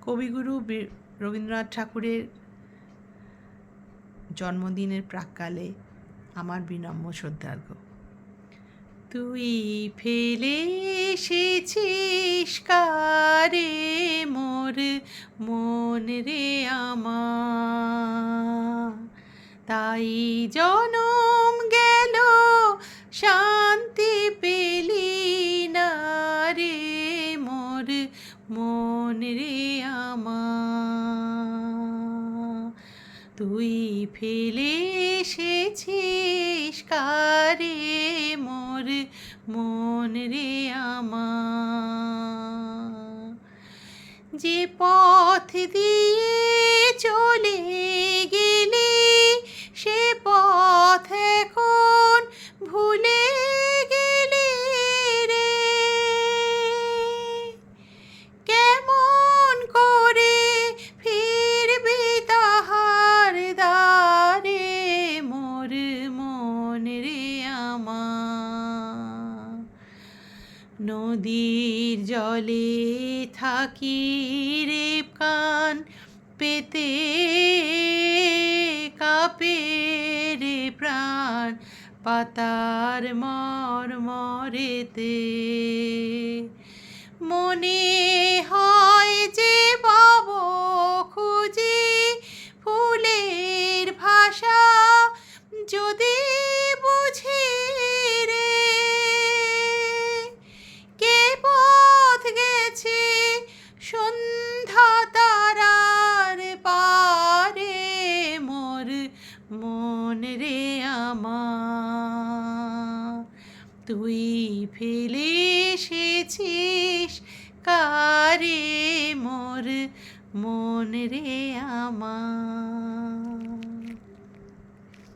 কবিগুরু রবীন্দ্রনাথ ঠাকুরের জন্মদিনের প্রাক্কালে আমার বিনম্র শ্রদ্ধার্ঘ্য। তুই ফেলে এসেছিস কারে মোর মন রে আমার, তাই জনম গেল শান্তি পেলি না রে মোর মন রে আমার। তুই ফেলে এসেছিস কারে মোর মন রে আমার। যে পথ দিয়ে চলে গেলি সে পথ এখন ভুলে গেলি রে, কেমন করে ফিরবি তাহার দ্বারে মোর মন রে আমার। নদীর জলে থাকি রে কান পেতে কাঁপে রে প্রাণ পাতার মরমরেতে, মনে হয় যে পাব খুঁজি ফুলের ভাষা যদি বুঝি রে, কে পথ গেছে সন্ধ্যা তারার পারে মোর মন রে আমার। তুই ফেলে এসেছিস কারে মোর মন রে আমার।